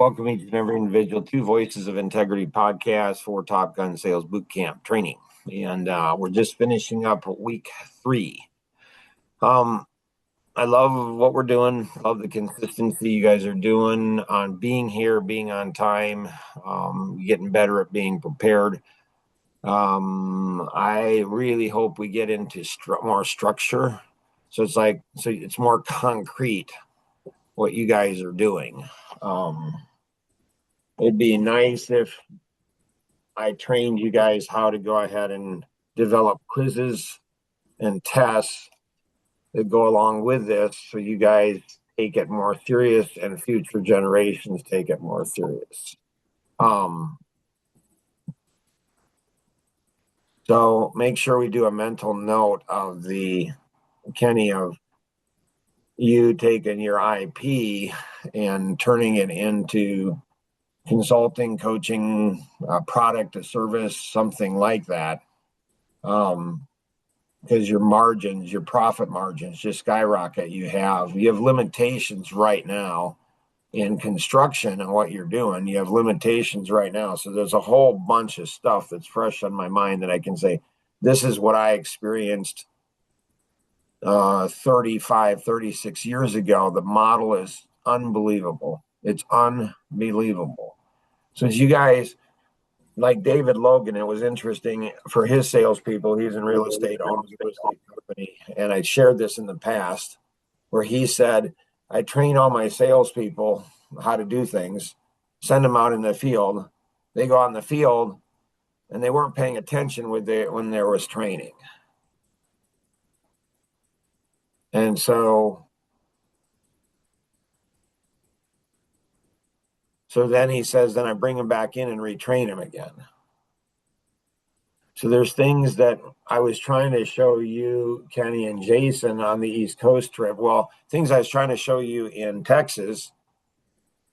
Welcome each and every individual to Voices of Integrity podcast for Top Gun Sales Bootcamp training. And we're just finishing up week 3. I love what we're doing. Love the consistency you guys are doing on being here, being on time, getting better at being prepared. I really hope we get into more structure. So it's more concrete what you guys are doing. It'd be nice if I trained you guys how to go ahead and develop quizzes and tests that go along with this so you guys take it more serious and future generations take it more serious. So make sure we do a mental note of Kenny, of you taking your IP and turning it into consulting, coaching, product, a service, something like that. Because your margins, your profit margins just skyrocket. You have limitations right now in construction and what you're doing. You have limitations right now. So there's a whole bunch of stuff that's fresh on my mind that I can say, this is what I experienced 35, 36 years ago. The model is unbelievable. It's unbelievable. So as you guys, like David Logan, it was interesting for his salespeople. He's in real estate, owns a real estate company. And I shared this in the past where he said, I train all my salespeople how to do things, send them out in the field. They go out in the field and they weren't paying attention when there was training. And so then he says, then I bring them back in and retrain them again. So there's things that I was trying to show you, Kenny and Jason, on the East Coast trip. Well, things I was trying to show you in Texas,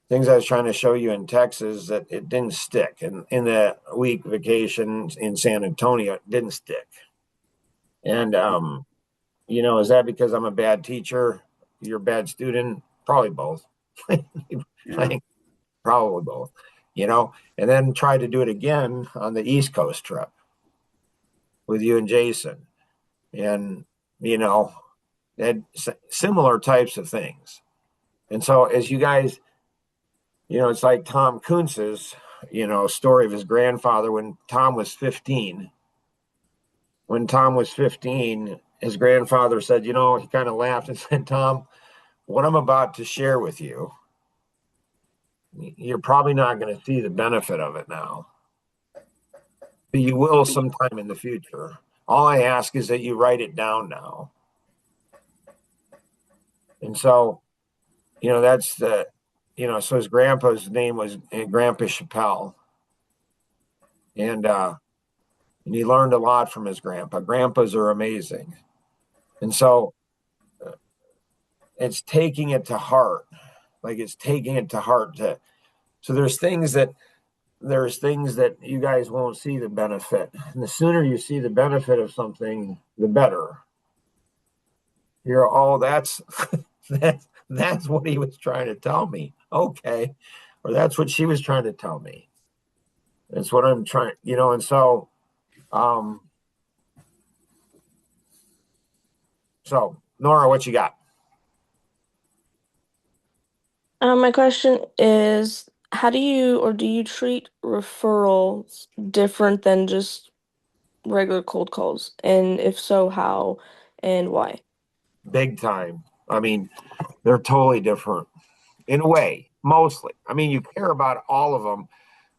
that it didn't stick. And in the week vacation in San Antonio, it didn't stick. And, is that because I'm a bad teacher? You're a bad student? Probably both. Probably both, and then try to do it again on the East Coast trip with you and Jason, and had similar types of things. And so as you guys, it's like Tom Kuntz's story of his grandfather when Tom was 15. When Tom was 15, his grandfather said, he kind of laughed and said, Tom, what I'm about to share with you, you're probably not going to see the benefit of it now, but you will sometime in the future. All I ask is that you write it down now. And so, that's so his grandpa's name was Grandpa Chappelle. And he learned a lot from his grandpa. Grandpas are amazing. And so it's taking it to heart. So there's things that you guys won't see the benefit. And the sooner you see the benefit of something, the better. That's that's what he was trying to tell me. Okay. Or that's what she was trying to tell me. That's what I'm trying, and so Nora, what you got? My question is, how do you treat referrals different than just regular cold calls? And if so, how and why? Big time. I mean, they're totally different in a way, mostly. I mean, you care about all of them,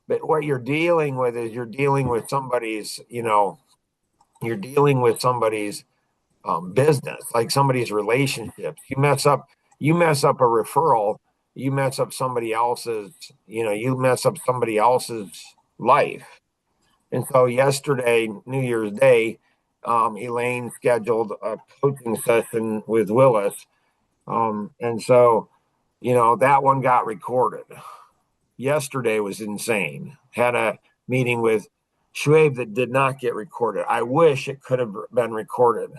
but what you're dealing with is you're dealing with somebody's business, like somebody's relationships. You mess up a referral, you mess up somebody else's, life. And so yesterday, New Year's Day, Elaine scheduled a coaching session with Willis. And so, that one got recorded. Yesterday was insane. Had a meeting with Shuaib that did not get recorded. I wish it could have been recorded.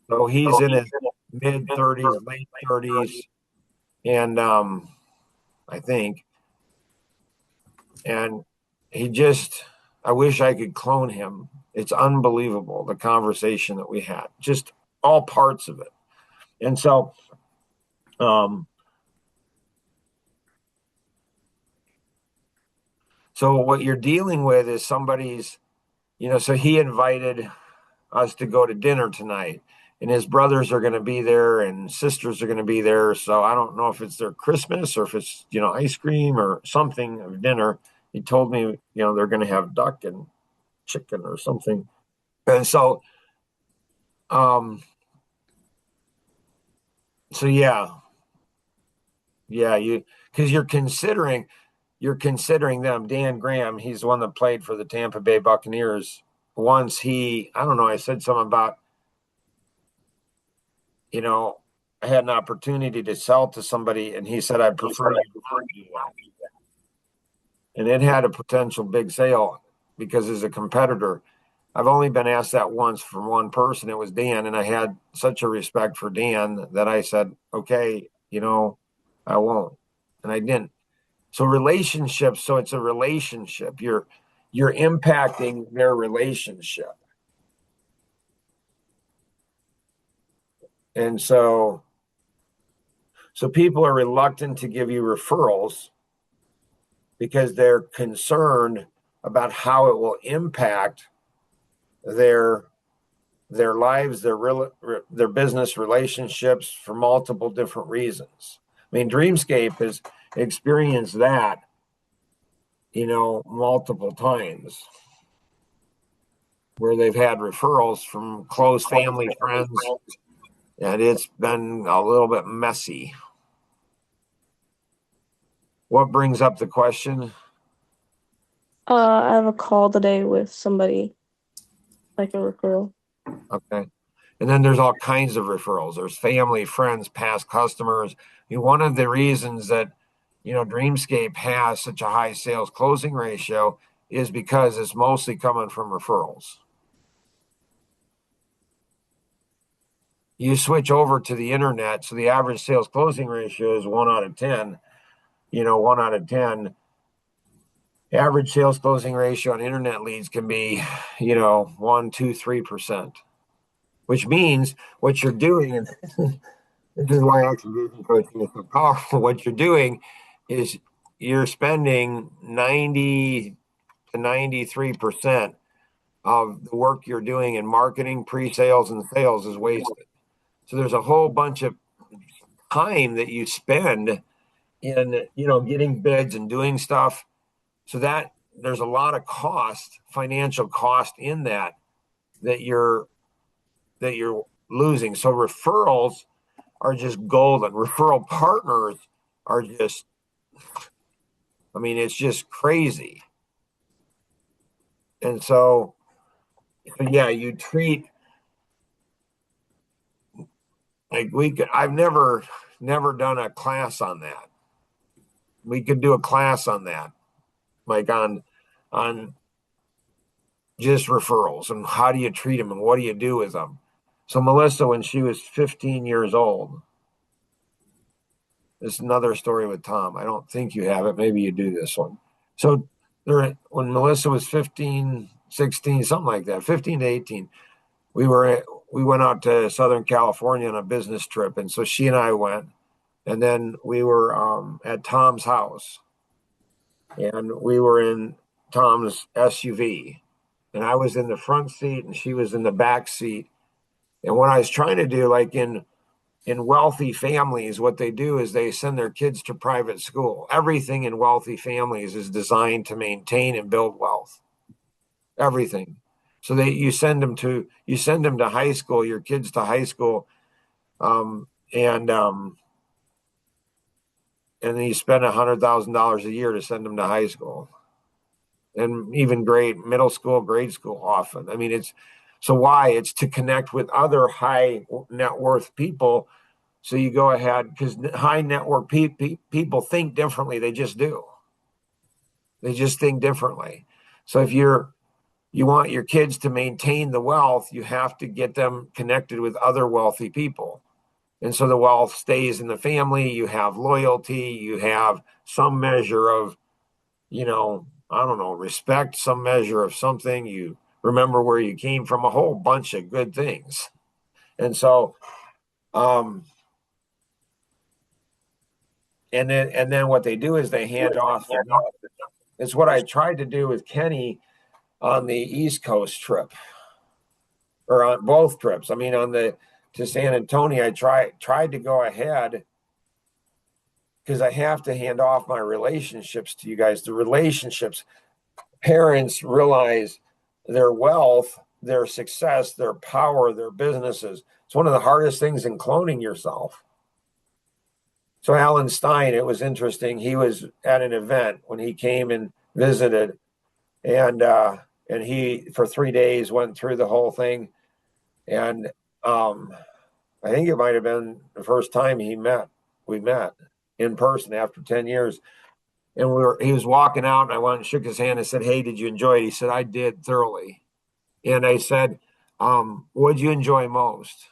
So he's in his mid 30s, late 30s. And I think. And I wish I could clone him. It's unbelievable, the conversation that we had, just all parts of it. And um, so what you're dealing with is somebody's, so he invited us to go to dinner tonight, and his brothers are going to be there and sisters are going to be there. So I don't know if it's their Christmas or if it's, ice cream or something of dinner. He told me, they're going to have duck and chicken or something. And um, so yeah, because you're considering them. Dan Graham, he's the one that played for the Tampa Bay Buccaneers. Once I don't know, I said something about, I had an opportunity to sell to somebody, and he said, I prefer you. And it had a potential big sale because as a competitor, I've only been asked that once from one person. It was Dan, and I had such a respect for Dan that I said, okay, I won't. And I didn't. So relationships, so it's a relationship. You're impacting their relationship. And so people are reluctant to give you referrals because they're concerned about how it will impact their their lives, their business relationships for multiple different reasons. I mean, Dreamscape has experienced that, multiple times where they've had referrals from close family friends, and it's been a little bit messy. What brings up the question? I have a call today with somebody, like a referral. Okay. And then there's all kinds of referrals. There's family, friends, past customers. I mean, one of the reasons that, Dreamscape has such a high sales closing ratio is because it's mostly coming from referrals. You switch over to the internet, so the average sales closing ratio is 1 out of 10. 1 out of 10. Average sales closing ratio on internet leads can be, 1, 2, 3%, which means what you're doing, and this is why attribution coaching is so powerful. What you're doing is you're spending 90 to 93% of the work you're doing in marketing, pre-sales, and sales is wasted. So there's a whole bunch of time that you spend in, getting bids and doing stuff. So that there's a lot of cost, financial cost in that you're losing. So referrals are just golden. Referral partners are just, it's just crazy. And so yeah, you treat like I've never done a class on that. We could do a class on that, like on just referrals and how do you treat them and what do you do with them. So Melissa, when she was 15 years old, this is another story with Tom. I don't think you have it. Maybe you do this one. So when Melissa was 15, 16, something like that, 15 to 18, we went out to Southern California on a business trip. And so she and I went, and then we were at Tom's house, and we were in Tom's SUV, and I was in the front seat and she was in the back seat. And what I was trying to do, like in wealthy families, what they do is they send their kids to private school. Everything in wealthy families is designed to maintain and build wealth. Everything. So you send them to high school, your kids to high school, and then you spend $100,000 a year to send them to high school, and even middle school, grade school often. So why? It's to connect with other high net worth people. So you go ahead, because high net worth people think differently. They just do. They just think differently. So if you want your kids to maintain the wealth, you have to get them connected with other wealthy people. And so the wealth stays in the family. You have loyalty. You have some measure of, I don't know, respect, some measure of something. You remember where you came from, a whole bunch of good things. And so, um, and then what they do is they hand off. It's what I tried to do with Kenny on the East Coast trip, or on both trips. I mean, on the to San Antonio, I tried to go ahead because I have to hand off my relationships to you guys. The relationships, parents realize their wealth, their success, their power, their businesses. It's one of the hardest things in cloning yourself. So Alan Stein, it was interesting. He was at an event when he came and visited, and he for 3 days went through the whole thing. And I think it might have been the first time we met in person after 10 years. And he was walking out, and I went and shook his hand and said, "Hey, did you enjoy it?" He said, "I did thoroughly." And I said, "What did you enjoy most?"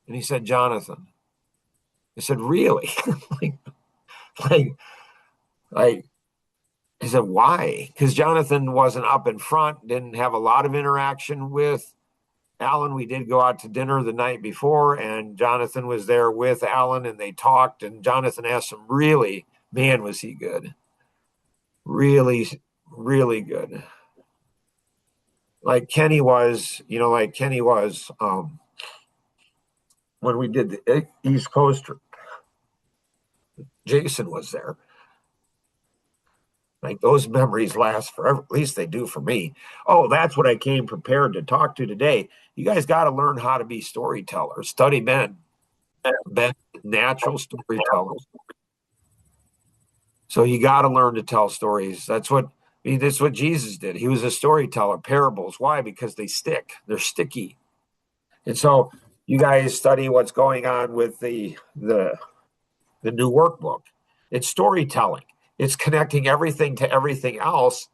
And he said, "Jonathan." I said, "Really?" like, like, like, I said, "Why?" Because Jonathan wasn't up in front, didn't have a lot of interaction with Alan. We did go out to dinner the night before, and Jonathan was there with Alan, and they talked. And Jonathan asked him, "Really, man, was he good? Really, really good." Like Kenny was, when we did the East Coast. Jason was there. Like those memories last forever. At least they do for me. Oh, that's what I came prepared to talk to today. You guys got to learn how to be storytellers. Study Ben. Ben, natural storytellers. So you got to learn to tell stories. That's what Jesus did. He was a storyteller. Parables. Why? Because they stick. They're sticky. And so you guys study what's going on with the new workbook. It's storytelling. It's connecting everything to everything else.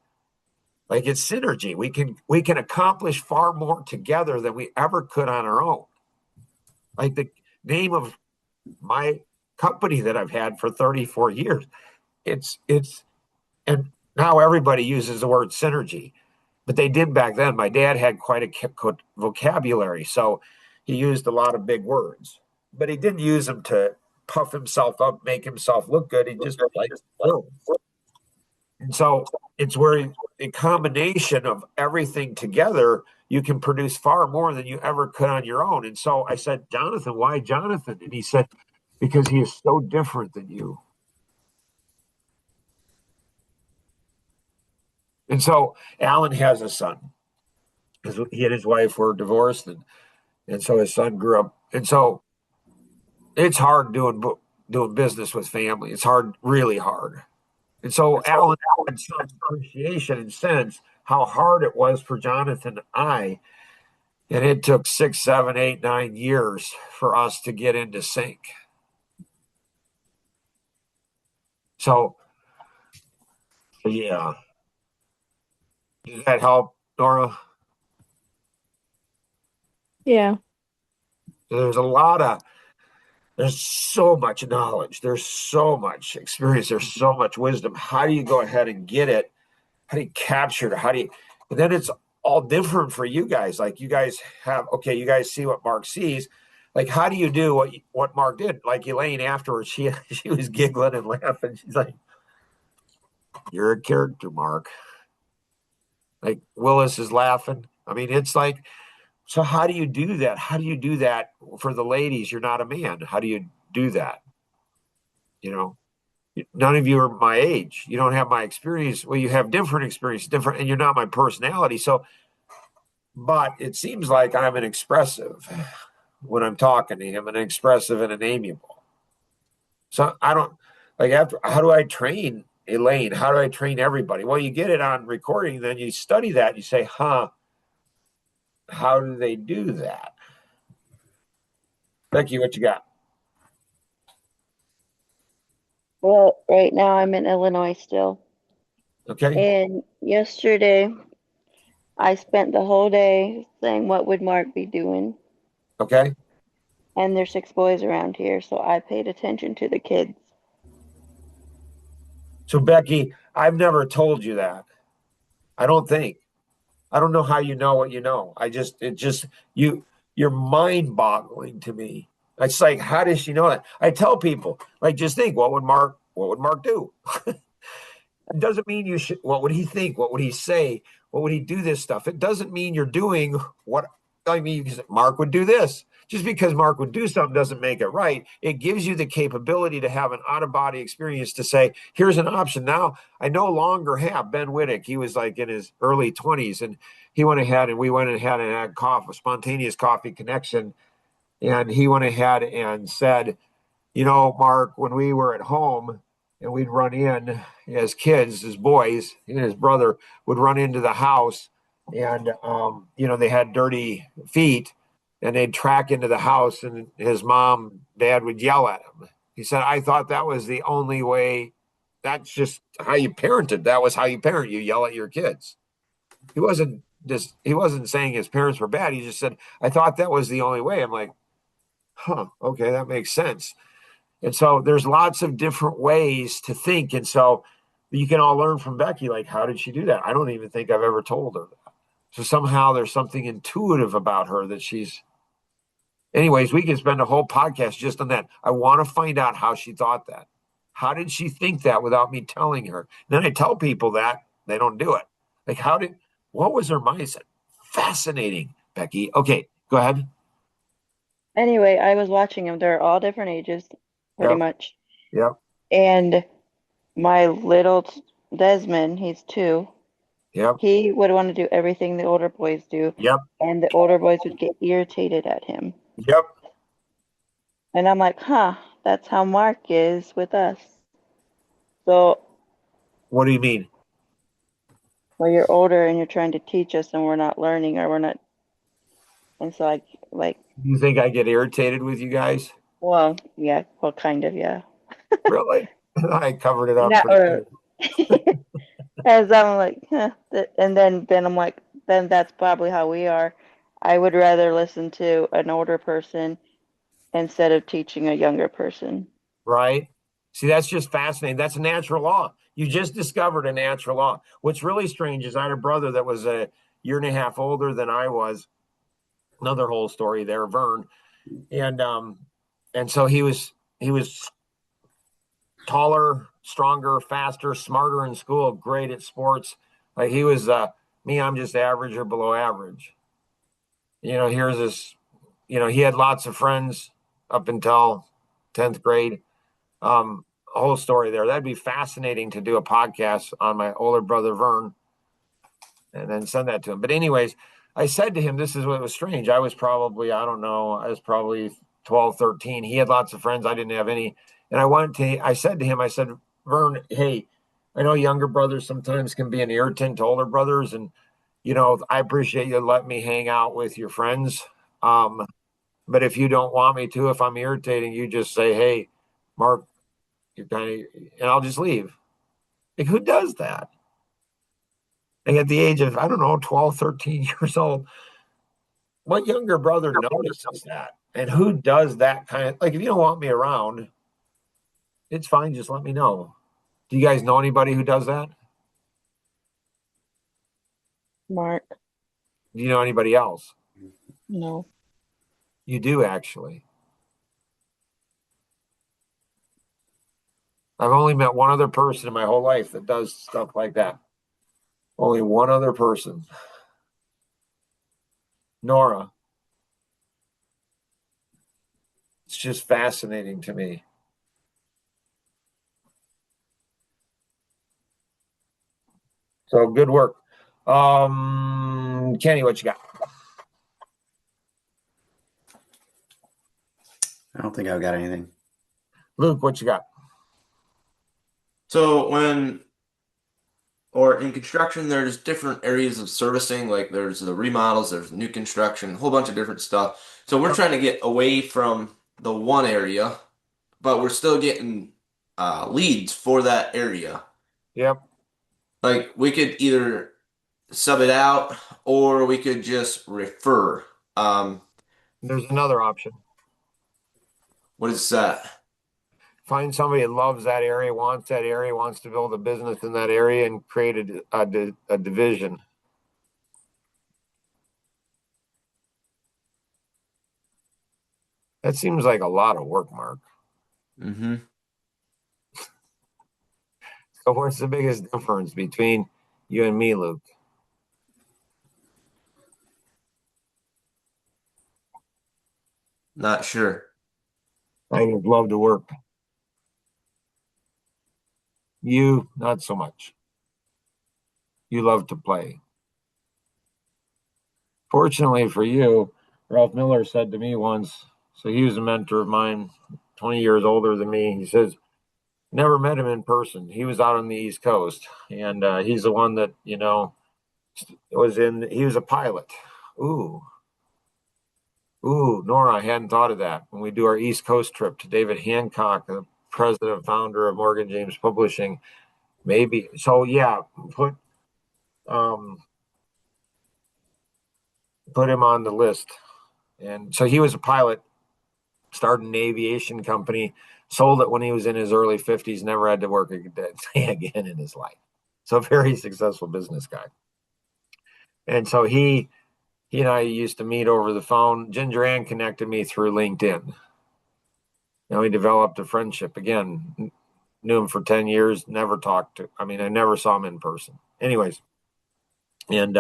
Like it's synergy. We can accomplish far more together than we ever could on our own. Like the name of my company that I've had for 34 years. It's and now everybody uses the word synergy, but they did back then. My dad had quite a vocabulary, so he used a lot of big words, but he didn't use them to puff himself up, make himself look good. He just like words. And so it's where a combination of everything together, you can produce far more than you ever could on your own. And so I said, "Jonathan, why Jonathan?" And he said, "Because he is so different than you." And so Alan has a son because he and his wife were divorced, and so his son grew up. And so it's hard doing business with family. It's hard, really hard. And so Alan had some appreciation and sense how hard it was for Jonathan and I. And it took 6, 7, 8, 9 years for us to get into sync. So, yeah. Does that help, Nora? Yeah. There's there's so much knowledge. There's so much experience. There's so much wisdom. How do you go ahead and get it? How do you capture it? And then it's all different for you guys. Like you guys okay, you guys see what Mark sees. Like, how do you do what Mark did? Like Elaine afterwards, she was giggling and laughing. She's like, "You're a character, Mark." Like Willis is laughing. I mean, it's like, so how do you do that? How do you do that for the ladies? You're not a man. How do you do that? You know, none of you are my age. You don't have my experience. Well, you have different experience, different, and you're not my personality. So, but it seems like I'm an expressive when I'm talking to him, an expressive and an amiable. So I don't like after. How do I train Elaine? How do I train everybody? Well, you get it on recording, then you study that. You say, "Huh? How do they do that?" Becky, what you got? Well, right now I'm in Illinois still. Okay, And yesterday I spent the whole day saying, what would Mark be doing? okay, And there's 6 boys around here, so I paid attention to the kids. So Becky, I've never told you that. I don't think. I don't know how you know what you know. It just, you're mind boggling to me. It's like, how does she know that? I tell people, like, just think, what would Mark do? It doesn't mean you should, what would he think? What would he say? What would he do this stuff? It doesn't mean you're doing what, I mean, Mark would do this. Just because Mark would do something doesn't make it right. It gives you the capability to have an out of body experience to say, here's an option. Now, I no longer have Ben Whittick. He was like in his early 20s and he went ahead and we went ahead and had coffee, a spontaneous coffee connection. And he went ahead and said, Mark, when we were at home and we'd run in as kids, as boys, he and his brother would run into the house and, they had dirty feet and they'd track into the house and his mom, dad would yell at him. He said, I thought that was the only way. That's just how you parented. That was how you parent. You yell at your kids. He wasn't saying his parents were bad. He just said, I thought that was the only way. I'm like, huh, okay, that makes sense. And so there's lots of different ways to think. And so you can all learn from Becky, like, how did she do that? I don't even think I've ever told her that. So somehow there's something intuitive about her that anyways, we can spend a whole podcast just on that. I want to find out how she thought that. How did she think that without me telling her? And then I tell people that they don't do it. Like, what was her mindset? Fascinating, Becky. Okay, go ahead. Anyway, I was watching them. They're all different ages, pretty Yep, much. yep, And my little Desmond, he's 2. yep, He would want to do everything the older boys do, yep, and the older boys would get irritated at him. yep. And I'm like, huh, that's how Mark is with us. So What do you mean? when you're older and you're trying to teach us and we're not learning or we're not, and so like, You think I get irritated with you guys? well, yeah, well, kind of, yeah. Really? I covered it up Not, pretty or good. as I'm like, huh, and then I'm like, then that's probably how we are. I would rather listen to an older person instead of teaching a younger person. Right? See, that's just fascinating. That's a natural law. You just discovered a natural law. What's really strange is I had a brother that was a year and a half older than I was. Another whole story there, Vern. And so he was taller, stronger, faster, smarter in school, great at sports. Like he was me, I'm just average or below average. Here's this, he had lots of friends up until 10th grade. A whole story there. That'd be fascinating to do a podcast on my older brother Vern and then send that to him. But anyways, I said to him, this is what was strange. I was probably, I don't know, I was probably 12, 13. He had lots of friends. I didn't have any. And I said to him, I said, Vern, hey, I know younger brothers sometimes can be an irritant to older brothers. And, I appreciate you letting me hang out with your friends. But if you don't want me to, if I'm irritating, you just say, hey, Mark, you're kind of, and I'll just leave. Like, who does that? Like at the age of, I don't know, 12, 13 years old, what younger brother notices that? And who does that kind of, like, if you don't want me around, it's fine. Just let me know. Do you guys know anybody who does that? Mark, Do you know anybody else? no. You do, actually. I've only met one other person in my whole life that does stuff like that. Only one other person, Nora. It's just fascinating to me. So good work. Kenny, what you got? I don't think I've got anything. Luke, what you got? So or in construction, there's different areas of servicing. Like there's the remodels, there's new construction, a whole bunch of different stuff. So we're trying to get away from the one area, but we're still getting leads for that area. Yep. Like we could either sub it out or we could just refer. Um, There's another option. What is that? Find somebody that loves that area, wants to build a business in that area, and create a division. That seems like a lot of work, Mark. Mm-hmm. So what's the biggest difference between you and me, Luke? Not sure. I just love to work. You, not so much. You love to play. Fortunately for you, Ralph Miller said to me once, so he was a mentor of mine, 20 years older than me. He says, never met him in person. He was out on the East Coast, and he's the one that, he was a pilot. Ooh, Nora, I hadn't thought of that. When we do our East Coast trip to David Hancock, the president, founder of Morgan James Publishing, maybe. So yeah, um, put him on the list. And so he was a pilot, started an aviation company, sold it when he was in his early 50s, never had to work a day again in his life. So very successful business guy. And so he and I used to meet over the phone. Ginger Ann connected me through LinkedIn. We developed a friendship. Again, knew him for 10 years, never talked to, I never saw him in person. Anyways, and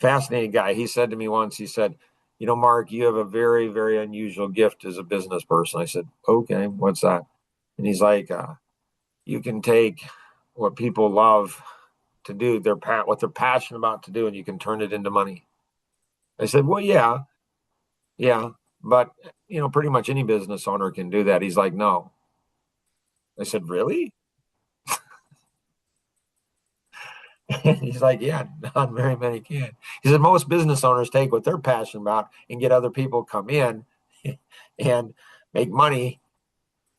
fascinating guy. He said to me once, he said, Mark, you have a very, very unusual gift as a business person. I said, okay, what's that? And he's like, you can take what people love to do, what they're passionate about to do, and you can turn it into money. I said, well, yeah, but pretty much any business owner can do that. He's like, no. I said, really? He's like, yeah, not very many can. He said, most business owners take what they're passionate about and get other people come in and make money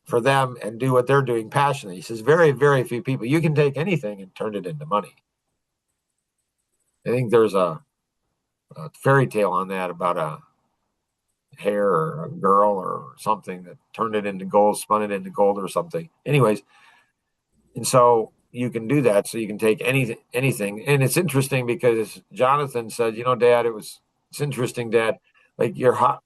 for them and do what they're doing passionately. He says, very, very few people. You can take anything and turn it into money. I think there's a fairy tale on that about a hare or a girl or something that turned it into gold, spun it into gold or something. Anyways, and so you can do that. So you can take anything. And it's interesting because Jonathan said, Dad, it's interesting, Dad, like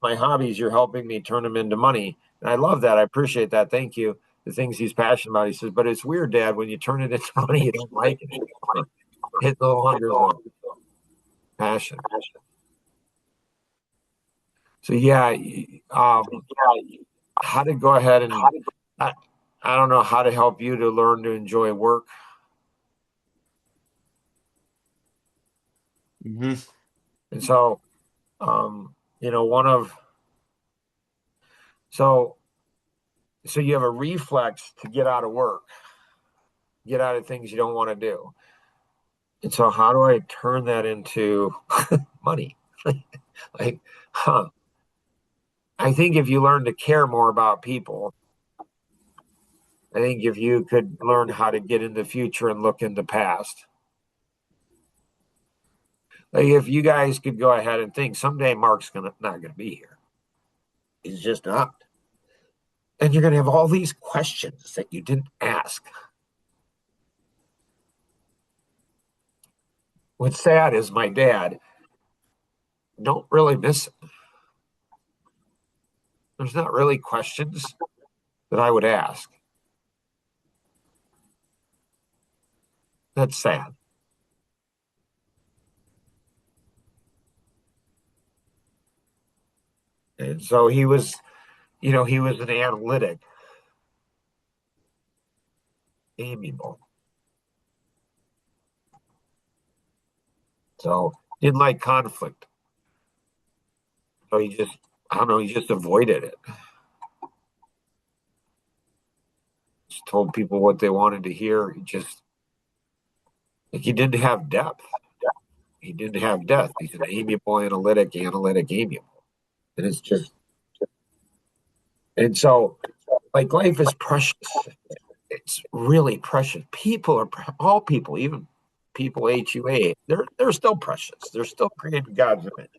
my hobbies, you're helping me turn them into money. And I love that. I appreciate that. Thank you. The things he's passionate about. He says, but it's weird, Dad, when you turn it into money, you don't like it anymore. It no longer is passion. So yeah, how to go ahead and I don't know how to help you to learn to enjoy work. Mm-hmm. And so, so you have a reflex to get out of work, get out of things you don't want to do. And so how do I turn that into money? I think if you learn to care more about people, I think if you could learn how to get in the future and look in the past, like if you guys could go ahead and think someday Mark's not gonna be here. He's just not. And you're gonna have all these questions that you didn't ask. What's sad is my dad, don't really miss him. There's not really questions that I would ask. That's sad. And so he was an analytic, amiable. So didn't like conflict. So he just avoided it. Just told people what they wanted to hear. He didn't have depth. He didn't have depth. He's an amiable, analytic, amiable. And it's just, and so like life is precious. It's really precious. People are all people, even people HUA, they're still precious. They're still created God's image.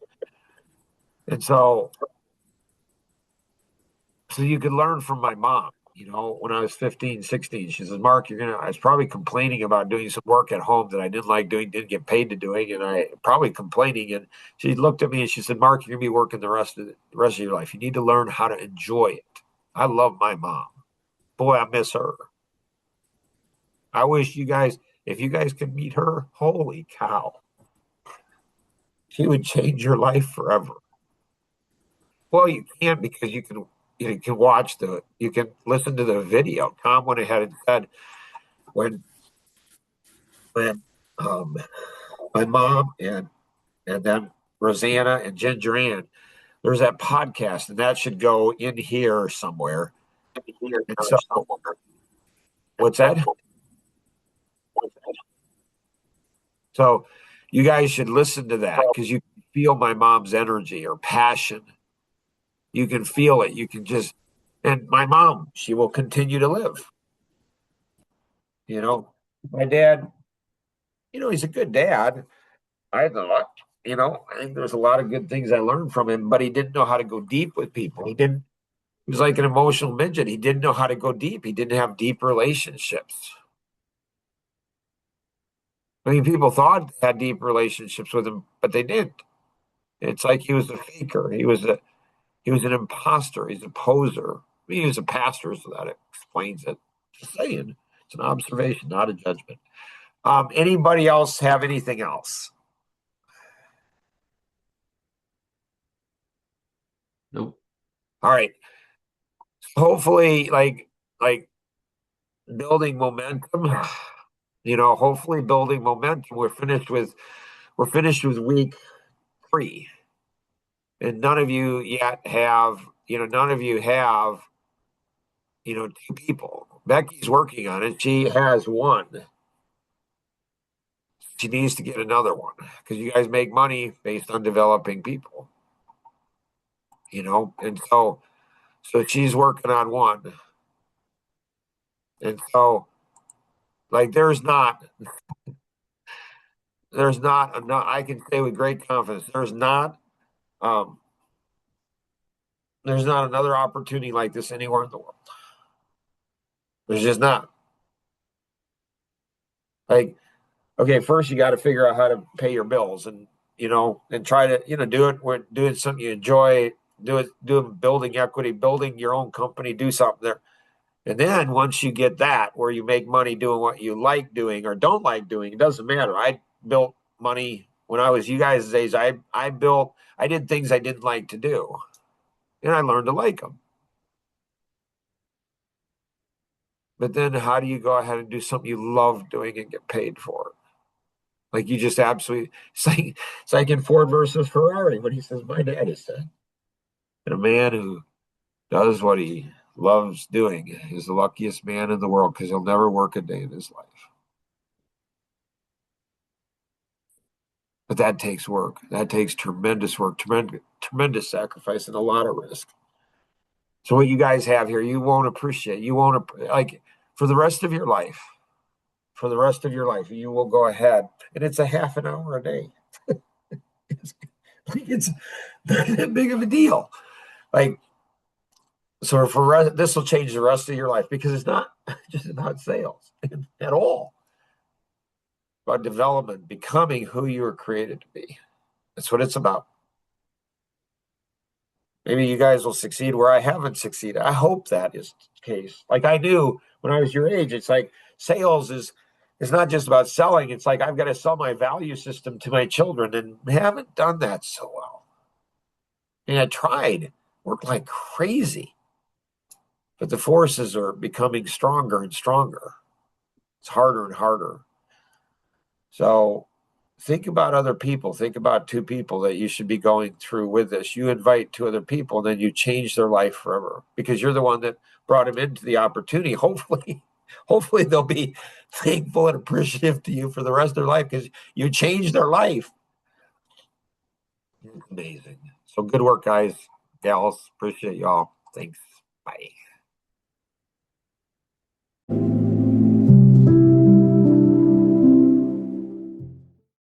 And so so you could learn from my mom. When I was 15, 16, she says, Mark, I was probably complaining about doing some work at home that I didn't like doing, didn't get paid to doing. And I probably complaining. And she looked at me and she said, Mark, you're going to be working the rest of your life. You need to learn how to enjoy it. I love my mom. Boy, I miss her. I wish if you guys could meet her, holy cow. She would change your life forever. Well, you can't because you can you can listen to the video. Tom went ahead and said when my mom and then Rosanna and Ginger Ann, there's that podcast, and that should go in here somewhere. And so, what's that? So you guys should listen to that because you can feel my mom's energy or passion. You can feel it. You can just, and my mom, she will continue to live. My dad, he's a good dad. I thought, I think there's a lot of good things I learned from him, but he didn't know how to go deep with people. He was like an emotional midget. He didn't know how to go deep. He didn't have deep relationships. I mean, people thought they had deep relationships with him, but they didn't. It's like he was a faker. He was an imposter. He's a poser. I mean, he was a pastor, so that explains it. Just saying. It's an observation, not a judgment. Anybody else have anything else? Nope. All right. Hopefully, like building momentum. Hopefully building momentum. We're finished with week 3, and none of you yet have. None of you have. 2 people. Becky's working on it. She has 1. She needs to get another one because you guys make money based on developing people. And so she's working on 1. And so, like, there's not enough. I can say with great confidence, there's not another opportunity like this anywhere in the world. There's just not. Like, okay, first you got to figure out how to pay your bills and try to, do it. We're doing something you enjoy, building equity, building your own company, do something there. And then once you get that, where you make money doing what you like doing or don't like doing, it doesn't matter. I built money when I was you guys' age. I did things I didn't like to do, and I learned to like them. But then how do you go ahead and do something you love doing and get paid for it? Like, you just absolutely, it's like in Ford versus Ferrari when he says, my dad is said, and a man who does what he loves doing is the luckiest man in the world because he'll never work a day in his life. But that takes work. That takes tremendous work, tremendous sacrifice, and a lot of risk. So what you guys have here, you won't appreciate. You won't, like, for the rest of your life. For the rest of your life, you will go ahead, and it's a half an hour a day. It's not that big of a deal. Like, so this will change the rest of your life because it's not just about sales at all. It's about development, becoming who you were created to be. That's what it's about. Maybe you guys will succeed where I haven't succeeded. I hope that is the case. Like I knew when I was your age, it's like sales is not just about selling. It's like I've got to sell my value system to my children, and I haven't done that so well. And I tried, worked like crazy. But the forces are becoming stronger and stronger. It's harder and harder. So think about other people. Think about 2 people that you should be going through with this. You invite 2 other people, and then you change their life forever because you're the one that brought them into the opportunity. Hopefully they'll be thankful and appreciative to you for the rest of their life because you changed their life. Amazing. So good work, guys, gals. Appreciate y'all. Thanks. Bye.